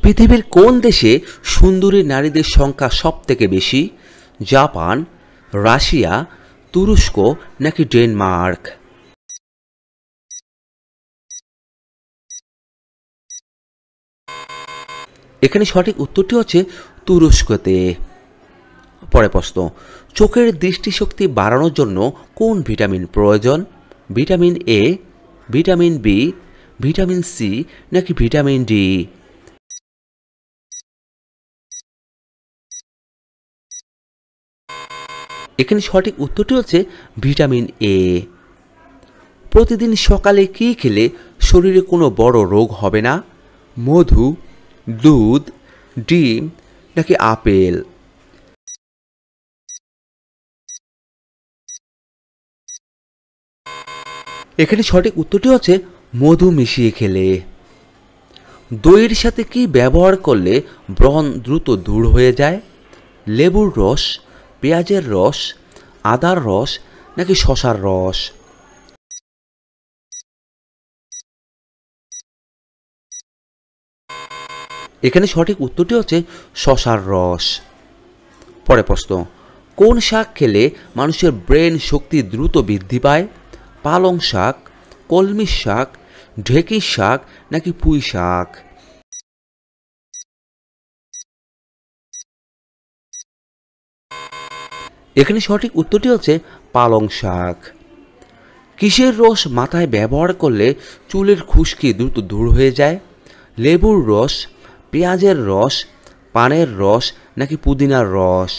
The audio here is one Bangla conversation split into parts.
পৃথিবীর কোন দেশে সুন্দরী নারীদের সংখ্যা সবথেকে বেশি? জাপান, রাশিয়া, তুরস্ক নাকি ডেনমার্ক? এখানে সঠিক উত্তরটি হচ্ছে তুরস্কতে। পরের প্রশ্ন, চোখের দৃষ্টিশক্তি বাড়ানোর জন্য কোন ভিটামিন প্রয়োজন? Vitamin A, vitamin B, vitamin C নাকি ভিটামিন ডি? এখানে সঠিক উত্তরটি হচ্ছে ভিটামিন এ। প্রতিদিন সকালে কী খেলে শরীরে কোনো বড় রোগ হবে না? মধু, দুধ, ডিম নাকি আপেল? এখানে সঠিক উত্তরটি হচ্ছে মধু মিশিয়ে খেলে। দইয়ের সাথে কি ব্যবহার করলে ব্রণ দ্রুত দূর হয়ে যায়? লেবুর রস, পেঁয়াজের রস, আদার রস নাকি শসার রস? এখানে সঠিক উত্তরটি হচ্ছে শসার রস। পরের প্রশ্ন, কোন শাক খেলে মানুষের ব্রেন শক্তি দ্রুত বৃদ্ধি পায়? পালং শাক, কলমি শাক, ঢেঁকির শাক নাকি পুঁই শাক? এখানে সঠিক উত্তরটি হচ্ছে পালং শাক। কিসের রস মাথায় ব্যবহার করলে চুলের খুশকি দ্রুত দূর হয়ে যায়? লেবুর রস, পেঁয়াজের রস, পানের রস নাকি পুদিনার রস?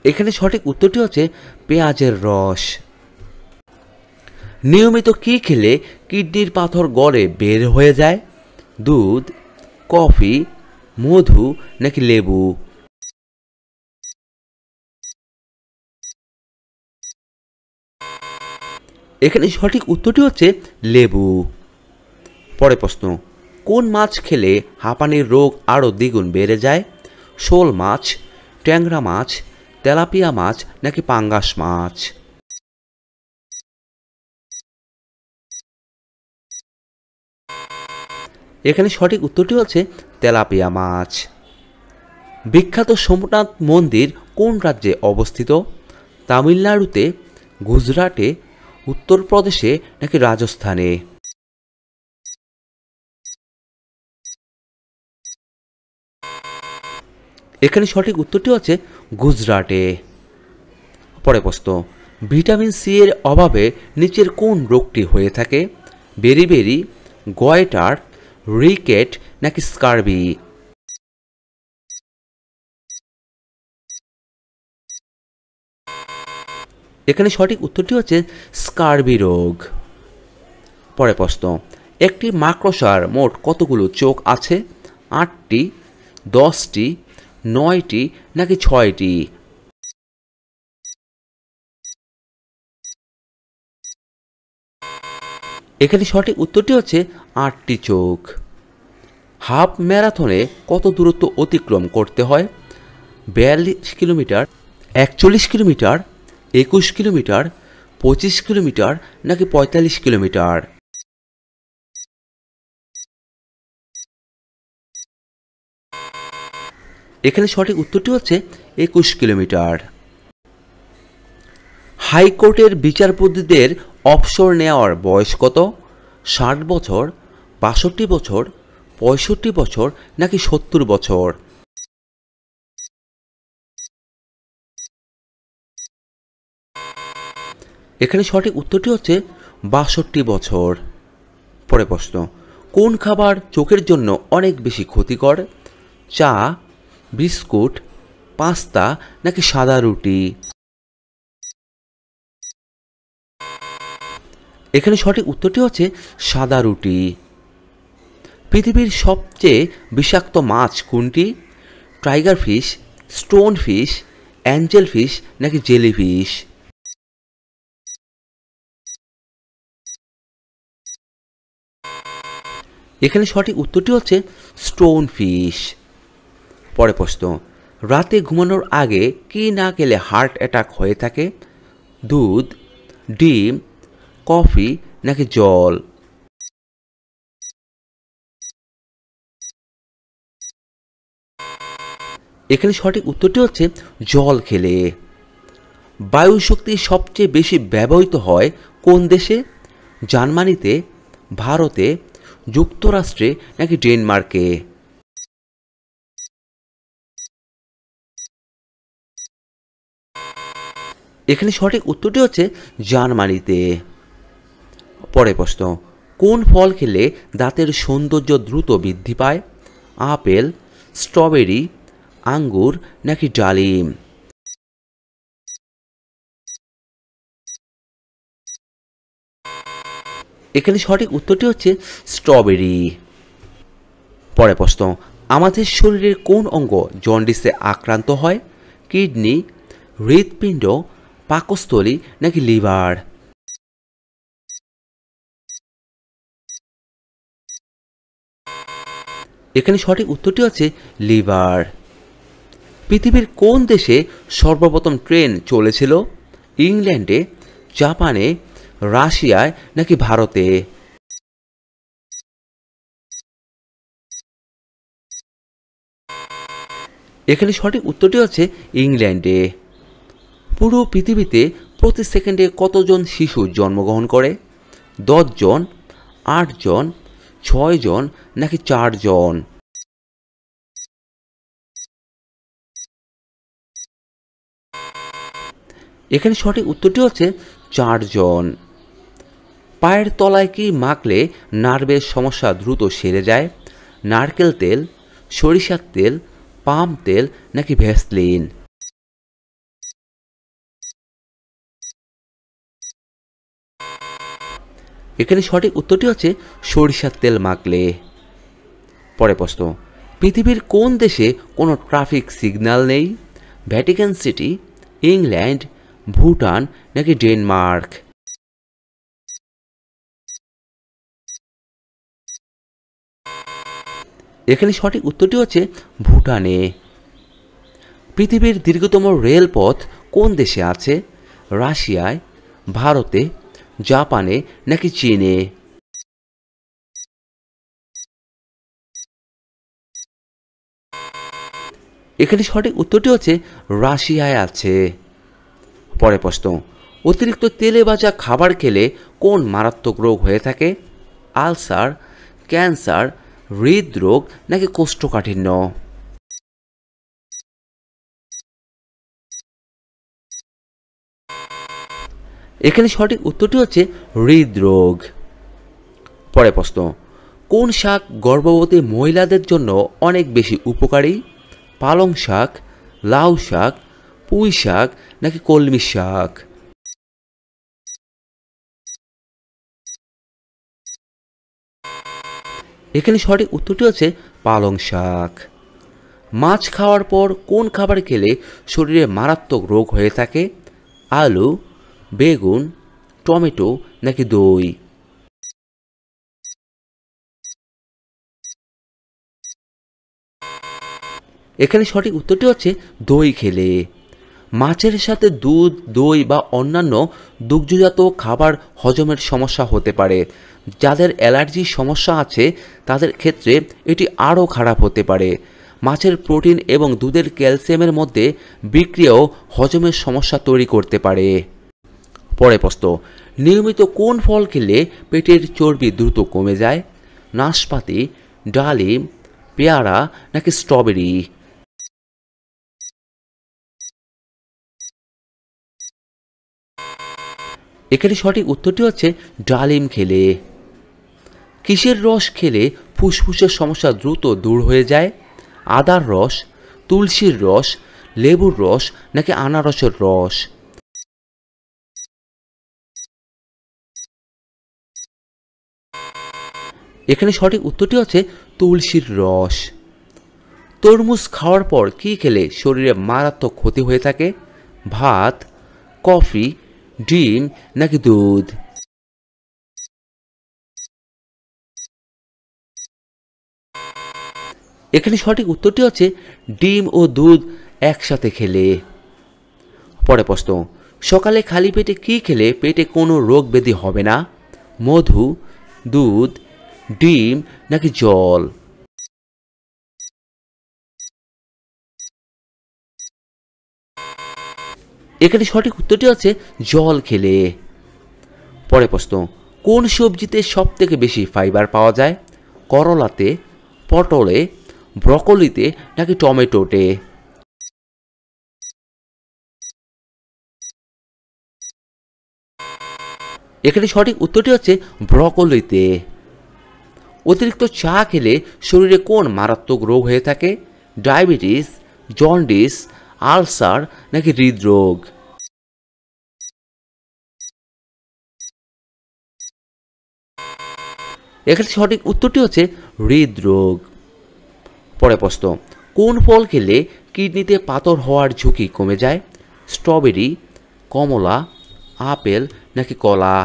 এখানে সঠিক উত্তরটি হচ্ছে পেঁয়াজের রস। নিয়মিত কি খেলে কিডনির পাথর গলে বের হয়ে যায়? দুধ, কফি, মধু নাকি লেবু? এখানে সঠিক উত্তরটি হচ্ছে লেবু। পরের প্রশ্ন, কোন মাছ খেলে হাঁপানির রোগ আরও দ্বিগুণ বেড়ে যায়? শোল মাছ, ট্যাংরা মাছ, তেলাপিয়া মাছ নাকি পাঙ্গাস মাছ? এখানে সঠিক উত্তরটি হচ্ছে তেলাপিয়া মাছ। বিখ্যাত সোমনাথ মন্দির কোন রাজ্যে অবস্থিত? তামিলনাড়ুতে, গুজরাটে, উত্তরপ্রদেশে নাকি রাজস্থানে? এখানে সঠিক উত্তরটি হচ্ছে গুজরাটে। পরের প্রশ্ন, ভিটামিন সি এর অভাবে নিচের কোন রোগটি হয়ে থাকে? বেরিবেরি, গয়টার, রিকেট নাকি স্কারবি? এখানে সঠিক উত্তরটি হচ্ছে স্কারবি রোগ। পরের প্রশ্ন, একটি মাকড়সার মোট কতগুলো চোখ আছে? 8টি, 10টি, 9টি নাকি 6টি? এখানে সঠিক উত্তরটি হচ্ছে 8টি চোখ। হাফ ম্যারাথনে কত দূরত্ব অতিক্রম করতে হয়? 42 কিলোমিটার, 41 কিলোমিটার, 21 কিলোমিটার, 25 কিলোমিটার নাকি 45 কিলোমিটার? এখানে সঠিক উত্তরটি হচ্ছে 21 কিলোমিটার। হাইকোর্টের বিচারপতিদের অবসর নেওয়ার বয়স কত? 60 বছর, 62 বছর, 65 বছর নাকি 70 বছর? এখানে সঠিক উত্তরটি হচ্ছে 62 বছর। পরের প্রশ্ন, কোন খাবার চোখের জন্য অনেক বেশি ক্ষতিকর? চা, বিস্কুট, পাস্তা নাকি সাদা রুটি? এখানে সঠিক উত্তরটি হচ্ছে সাদা রুটি। পৃথিবীর সবচেয়ে বিষাক্ত মাছ কোনটি? Tiger fish, stone fish, Angel fish নাকি জেলিফিশ? এখানে সঠিক উত্তরটি হচ্ছে স্টোন ফিশ। পরের প্রশ্ন, রাতে ঘুমানোর আগে কি না খেলে হার্ট অ্যাটাক হয়ে থাকে? দুধ, ডিম, কফি নাকি জল? এখানে সঠিক উত্তরটি হচ্ছে জল খেলে। বায়ু শক্তি সবচেয়ে বেশি ব্যবহৃত হয় কোন দেশে? জার্মানিতে, ভারতে, যুক্তরাষ্ট্রে নাকি ডেনমার্কে? এখানে সঠিক উত্তরটি হচ্ছে জার্মানিতে। পরের প্রশ্ন, কোন ফল খেলে দাঁতের সৌন্দর্য দ্রুত বৃদ্ধি পায়? আপেল, স্ট্রবেরি, আঙ্গুর নাকি ডালিম? এখানে সঠিক উত্তরটি হচ্ছে স্ট্রবেরি। পরের প্রশ্ন, আমাদের শরীরের কোন অঙ্গ জন্ডিসে আক্রান্ত হয়? কিডনি, হৃৎপিণ্ড, পাকস্থলী নাকি লিভার? এখানে সঠিক উত্তরটি হচ্ছে লিভার। পৃথিবীর কোন দেশে সর্বপ্রথম ট্রেন চলেছিল? ইংল্যান্ডে, জাপানে, রাশিয়ায় নাকি ভারতে? এখানে সঠিক উত্তরটি হচ্ছে ইংল্যান্ডে। পুরো পৃথিবীতে প্রতি সেকেন্ডে কতজন শিশু জন্মগ্রহণ করে? 10 জন, 8 জন, 6 জন নাকি 4 জন? এখানে সঠিক উত্তরটি হচ্ছে 4 জন। পায়ের তলায় কি মাখলে নার্ভের সমস্যা দ্রুত সেরে যায়? নারকেল তেল, সরিষার তেল, পাম তেল নাকি ভ্যাসলিন? এখানে সঠিক উত্তরটি হচ্ছে সরিষার তেল মাখলে। পরে প্রশ্ন, পৃথিবীর কোন দেশে কোনো ট্রাফিক সিগন্যাল নেই? ভ্যাটিকান সিটি, ইংল্যান্ড, ভুটান নাকি ডেনমার্ক? এখানে সঠিক উত্তরটি হচ্ছে ভুটানে। পৃথিবীর দীর্ঘতম রেলপথ কোন দেশে আছে? রাশিয়ায়, ভারতে, জাপানে নাকি চীনে? এখানে সঠিক উত্তরটি হচ্ছে রাশিয়ায় আছে। পরের প্রশ্ন, অতিরিক্ত তেলে ভাজা খাবার খেলে কোন মারাত্মক রোগ হয়ে থাকে? আলসার, ক্যান্সার, হৃদরোগ নাকি কোষ্ঠকাঠিন্য? এখানে সঠিক উত্তরটি হচ্ছে হৃদরোগ। পরের প্রশ্ন, কোন শাক গর্ভবতী মহিলাদের জন্য অনেক বেশি উপকারী? পালং শাক, লাউ শাক, পুঁই শাক নাকি কলমি শাক? এখানে সঠিক উত্তরটি হচ্ছে পালং শাক। মাছ খাওয়ার পর কোন খাবার খেলে শরীরে মারাত্মক রোগ হয়ে থাকে? আলু, বেগুন, টমেটো নাকি দই? এখানে সঠিক উত্তরটি হচ্ছে দই খেলে। মাছের সাথে দুধ, দই বা অন্যান্য দুগ্ধজাত খাবার হজমের সমস্যা হতে পারে। যাদের অ্যালার্জির সমস্যা আছে তাদের ক্ষেত্রে এটি আরও খারাপ হতে পারে। মাছের প্রোটিন এবং দুধের ক্যালসিয়ামের মধ্যে বিক্রিয়াও হজমের সমস্যা তৈরি করতে পারে। পরের প্রশ্ন, নিয়মিত কোন ফল খেলে পেটের চর্বি দ্রুত কমে যায়? নাশপাতি, ডালিম, পেয়ারা নাকি স্ট্রবেরি? এখানে সঠিক উত্তরটি হচ্ছে ডালিম খেলে। কিসের রস খেলে ফুসফুসের সমস্যা দ্রুত দূর হয়ে যায়? আদার রস, তুলসীর রস, লেবুর রস নাকি আনারসের রস? এখানে সঠিক উত্তরটি হচ্ছে তুলসীর রস। তরমুজ খাওয়ার পর কী খেলে শরীরে মারাত্মক ক্ষতি হয়ে থাকে? ভাত, কফি, ডিম নাকি দুধ? এখানে সঠিক উত্তরটি হচ্ছে ডিম ও দুধ একসাথে খেলে। পরে প্রশ্ন, সকালে খালি পেটে কী খেলে পেটে কোনো রোগ ব্যাধি হবে না? মধু, দুধ, ডিম নাকি জল? এখানে সঠিক উত্তরটি হচ্ছে জল খেলে। পরের প্রশ্ন, কোন সবজিতে সবথেকে বেশি ফাইবার পাওয়া যায়? করলাতে, পটলে, ব্রকলিতে নাকি টমেটোতে? এখানে সঠিক উত্তরটি হচ্ছে ব্রকলিতে। অতিরিক্ত চা খেলে শরীরে কোন মারাত্মক রোগ হয়ে থাকে? ডায়াবেটিস, জন্ডিস, আলসার নাকি হৃদরোগ? এখানে সঠিক উত্তরটি হচ্ছে হৃদরোগ। পরের প্রশ্ন, কোন ফল খেলে কিডনিতে পাথর হওয়ার ঝুঁকি কমে যায়? স্ট্রবেরি, কমলা, আপেল নাকি কলা?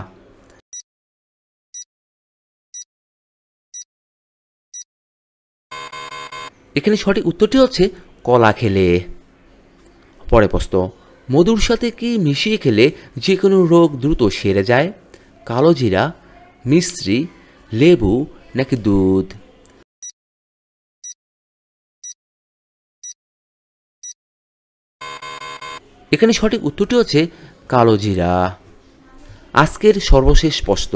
এখানে সঠিক উত্তরটি হচ্ছে কলা খেলে। পরের প্রশ্ন, মধুর সাথে কি মিশিয়ে খেলে যে কোনো রোগ দ্রুত সেরে যায়? কালোজিরা, মিশ্রি, লেবু নাকি দুধ? এখানে সঠিক উত্তরটি হচ্ছে কালোজিরা। আজকের সর্বশেষ প্রশ্ন,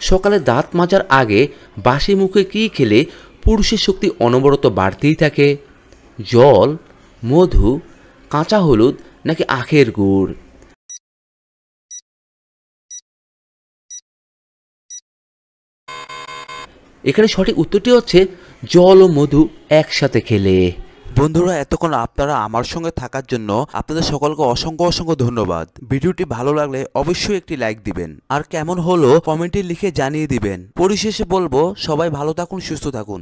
সকালে দাঁত মাজার আগে বাসি মুখে কী খেলে পুরুষের শক্তি অনবরত বাড়তেই থাকে? জল, মধু, কাঁচা হলুদ নাকি আখের গুড়? এখানে সঠিক উত্তরটি হচ্ছে জল ও মধু একসাথে খেলে। বন্ধুরা, এতক্ষণ আপনারা আমার সঙ্গে থাকার জন্য আপনাদের সকলকে অসংখ্য অসংখ্য ধন্যবাদ। ভিডিওটি ভালো লাগলে অবশ্যই একটি লাইক দিবেন, আর কেমন হলো কমেন্টে লিখে জানিয়ে দিবেন। পরিশেষে বলবো, সবাই ভালো থাকুন, সুস্থ থাকুন।